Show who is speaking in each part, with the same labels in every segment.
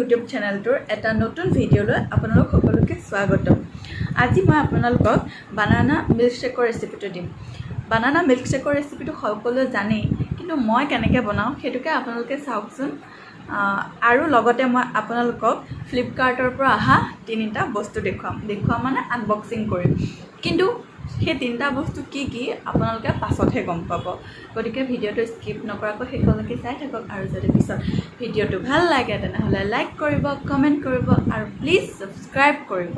Speaker 1: YouTube চেনেলটোৰ এটা নতুন ভিডিঅ'লৈ আপোনালোক সকলোকে স্বাগতম। আজি মই আপোনালোকক বানানা মিল্কশ্বেকৰ ৰেচিপিটো দিম। বানানা মিল্কশ্বেকৰ ৰেচিপিটো সকলোৱে জানেই, কিন্তু মই কেনেকৈ বনাওঁ সেইটোকে আপোনালোকে চাওকচোন। আৰু লগতে মই আপোনালোকক ফ্লিপকাৰ্টৰ পৰা অহা তিনিটা বস্তু দেখুৱাম মানে আনবক্সিং কৰিম। কিন্তু সেই তিনিটা বস্তু কি আপোনালোকে পাছতহে গম পাব। গতিকে ভিডিঅ'টো স্কিপ নকৰাকৈ শেষলৈকে চাই থাকক, আৰু যদি পিছত ভিডিঅ'টো ভাল লাগে তেনেহ'লে লাইক কৰিব, কমেণ্ট কৰিব আৰু প্লিজ ছাবস্ক্ৰাইব কৰিব।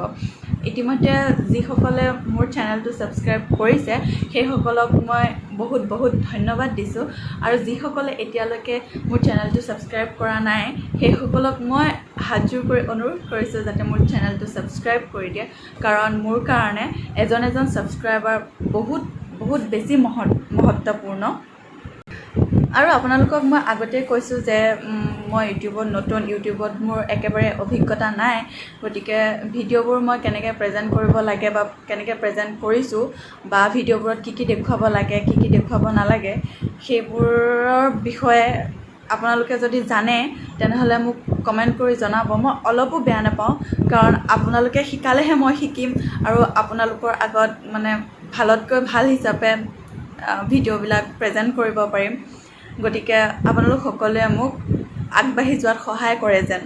Speaker 1: ইতিমধ্যে যিসকলে মোৰ চেনেলটো ছাবস্ক্ৰাইব কৰিছে সেইসকলক মই বহুত ধন্যবাদ দিছোঁ, আৰু যিসকলে এতিয়ালৈকে মোৰ চেনেলটো ছাবস্ক্ৰাইব কৰা নাই সেইসকলক মই হাতযোৰ কৰি অনুৰোধ কৰিছোঁ যাতে মোৰ চেনেলটো ছাবস্ক্ৰাইব কৰি দিয়ে, কাৰণ মোৰ কাৰণে এজন ছাবস্ক্ৰাইবাৰ বহুত বেছি মহত্বপূৰ্ণ। আৰু আপোনালোকক মই আগতেই কৈছোঁ যে মই ইউটিউবত মোৰ একেবাৰে অভিজ্ঞতা নাই, গতিকে ভিডিঅ'বোৰ মই কেনেকৈ প্ৰেজেণ্ট কৰিব লাগে বা কেনেকৈ প্ৰেজেণ্ট কৰিছোঁ, বা ভিডিঅ'বোৰত কি দেখুৱাব লাগে কি দেখুৱাব নালাগে সেইবোৰৰ বিষয়ে আপোনালোকে যদি জানে তেনেহ'লে মোক কমেণ্ট কৰি জনাব। মই অলপো বেয়া নাপাওঁ, কাৰণ আপোনালোকে শিকালেহে মই শিকিম আৰু আপোনালোকৰ আগত মানে ভালতকৈ ভাল হিচাপে ভিডিঅ'বিলাক প্ৰেজেণ্ট কৰিব পাৰিম। গতিকে আপোনালোক সকলোৱে মোক আগবাঢ়ি যোৱাত সহায় কৰে যেন।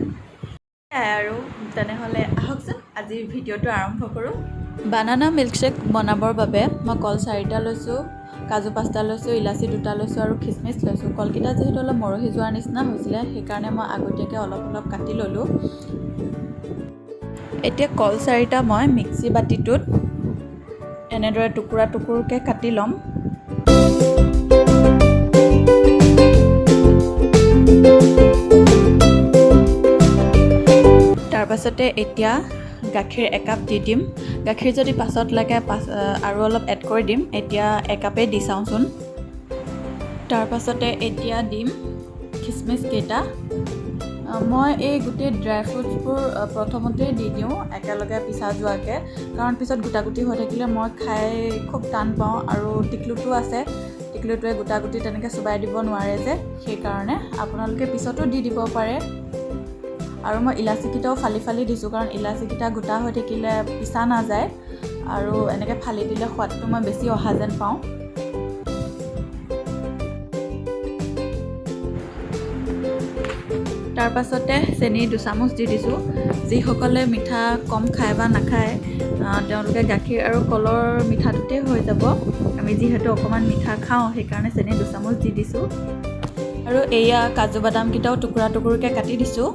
Speaker 1: আৰু তেনেহ'লে আহকচোন আজিৰ ভিডিঅ'টো আৰম্ভ কৰোঁ। বানানা মিল্কশ্বেক বনাবৰ বাবে মই কল 4টা লৈছোঁ, কাজু 5টা লৈছোঁ, ইলাচি 2টা লৈছোঁ আৰু খিচমিচ লৈছোঁ। কলকেইটা যিহেতু অলপ মৰহি যোৱাৰ নিচিনা হৈছিলে সেইকাৰণে মই আগতীয়াকৈ অলপ কাটি ল'লোঁ। এতিয়া কল 4টা মই মিক্সি বাতিটোত এনেদৰে টুকুৰাকৈ কাটি ল'ম। তাৰপাছতে এতিয়া গাখীৰ 1 কাপ দি দিম। গাখীৰ যদি পাছত লাগে আৰু অলপ এড কৰি দিম, এতিয়া 1 কাপেই দি চাওঁচোন। তাৰপাছতে এতিয়া দিম খিচমিচ কেইটা। মই এই গোটেই ড্ৰাই ফ্ৰুটছবোৰ প্ৰথমতেই দি দিওঁ একেলগে পিছা যোৱাকৈ, কাৰণ পিছত গোটাগুটি হৈ থাকিলে মই খাই খুব টান পাওঁ, আৰু টিকলুটো আছে, টিকলুটোৱে গোটাগুটি তেনেকৈ চোবাই দিব নোৱাৰে যে, সেইকাৰণে আপোনালোকে পিছতো দি দিব পাৰে। আৰু মই ইলাচিকেইটাও ফালি দিছোঁ, কাৰণ ইলাচিকেইটা গোটা হৈ থাকিলে পিছা নাযায়, আৰু এনেকৈ ফালি দিলে সোৱাদটো মই বেছি অহা যেন পাওঁ। তাৰপাছতে চেনি 2 চামুচ দি দিছোঁ। যিসকলে মিঠা কম খায় বা নাখায় তেওঁলোকে গাখীৰ আৰু কলৰ মিঠাটোতে হৈ যাব। আমি যিহেতু অকণমান মিঠা খাওঁ সেইকাৰণে চেনি 2 চামুচ দি দিছোঁ। আৰু এয়া কাজু বাদামকেইটাও টুকুৰাকৈ কাটি দিছোঁ।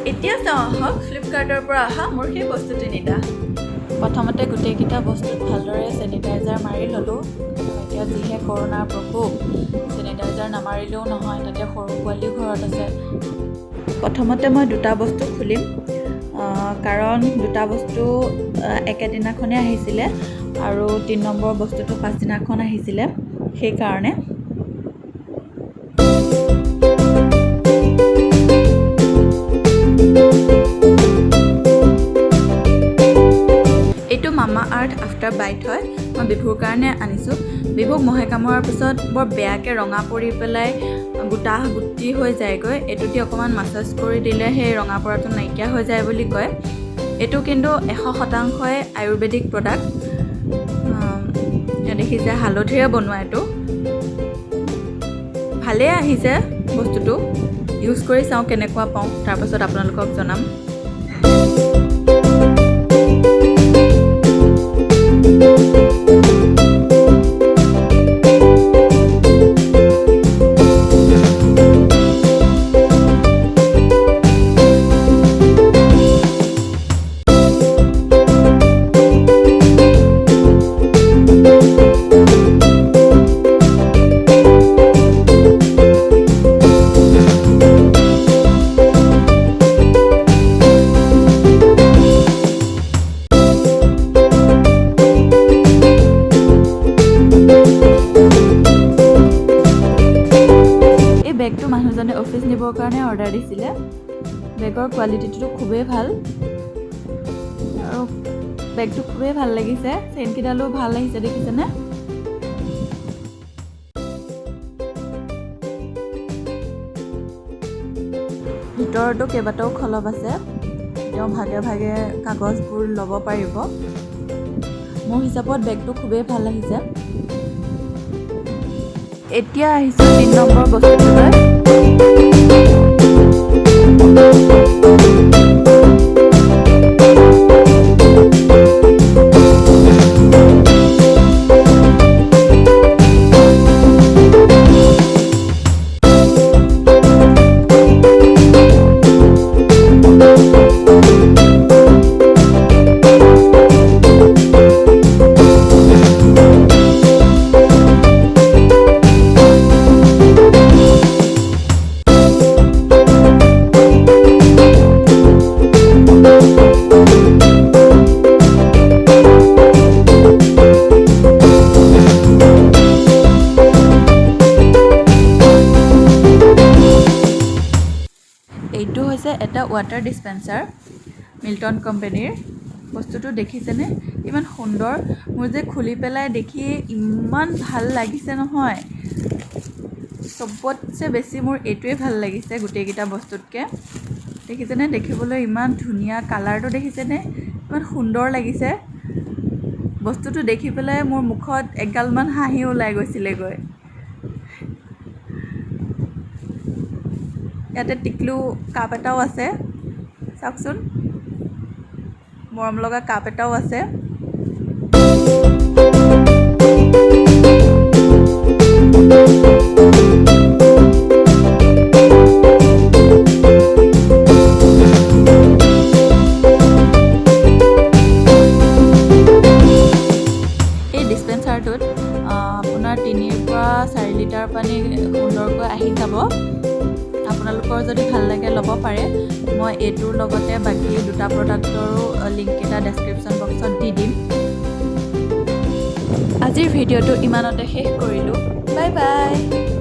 Speaker 1: এতিয়া চাওঁ আহক ফ্লিপকাৰ্টৰ পৰা অহা মোৰ সেই বস্তু তিনিটা। প্ৰথমতে গোটেইকেইটা বস্তুত ভালদৰে চেনিটাইজাৰ মাৰি ল'লোঁ। এতিয়া যিহে কৰোণাৰ প্ৰকোপ, চেনিটাইজাৰ নামাৰিলেও নহয়, তাতে সৰু পোৱালিও ঘৰত আছে। প্ৰথমতে মই 2টা বস্তু খুলিম, কাৰণ 2টা বস্তু একেদিনাখনে আহিছিলে, আৰু 3 নম্বৰ বস্তুটো পাছদিনাখন আহিছিলে, সেইকাৰণে। এইটো মামা আৰ্থ আফটাৰ বাইট হয়, মই বিভুৰ কাৰণে আনিছোঁ। বিভুক মহে কামোৰাৰ পিছত বৰ বেয়াকৈ ৰঙা পৰি পেলাই গোটা গুটি হৈ যায়গৈ। এইটো দি অকণমান মাছাজ কৰি দিলে সেই ৰঙা পৰাটো নাইকিয়া হৈ যায় বুলি কয়। এইটো কিন্তু 100% আয়ুৰ্বেদিক প্ৰডাক্ট। দেখিছে হালধিৰে বনোৱা, এইটো ভালেই আহিছে বস্তুটো। ইউজ কৰি চাওঁ কেনেকুৱা পাওঁ, তাৰপাছত আপোনালোকক জনাম। বেগটো মানুহজনে অফিচ নিবৰ কাৰণে অৰ্ডাৰ দিছিলে। বেগৰ কোৱালিটিটো খুবেই ভাল আৰু বেগটো খুবেই ভাল লাগিছে। চেইনকেইডালো ভাল আহিছে, দেখিছেনে? ভিতৰতো কেইবাটাও খলপ আছে, তেওঁ ভাগে ভাগে কাগজবোৰ ল'ব পাৰিব। মোৰ হিচাপত বেগটো খুবেই ভাল আহিছে। এতিয়া আহিছোঁ 3 নম্বৰ বস্তুটোলৈ। এইটো হৈছে এটা ৱাটাৰ ডিছপেন্সাৰ, মিল্টন কোম্পানীৰ। বস্তুটো দেখিছেনে ইমান সুন্দৰ? মোৰ যে খুলি পেলাই দেখি ইমান ভাল লাগিছে নহয়। চবতছে বেছি মোৰ এইটোৱে ভাল লাগিছে গোটেইকেইটা বস্তুতকৈ। দেখিছেনে? দেখিবলৈ ইমান ধুনীয়া, কালাৰটো দেখিছেনে ইমান সুন্দৰ লাগিছে। বস্তুটো দেখি পেলাই মোৰ মুখত এগালমান হাঁহি ওলাই গৈছিলেগৈ। ইয়াতে টিকলু কাপ এটাও আছে, চাওকচোন, মৰম লগা কাপ এটাও আছে। এই ডিছপেন্সাৰটোত আপোনাৰ 3 পৰা 4 লিটাৰ পানী সুন্দৰকৈ আহি যাব। আপোনালোকৰ যদি ভাল লাগে ল'ব পাৰে। মই এইটোৰ লগতে বাকী দুটা প্ৰডাক্টৰো লিংক এটা ডেছক্ৰিপশ্যন বক্সত দি দিম। আজিৰ ভিডিঅ'টো ইমানতে শেষ কৰিলোঁ। Bye bye.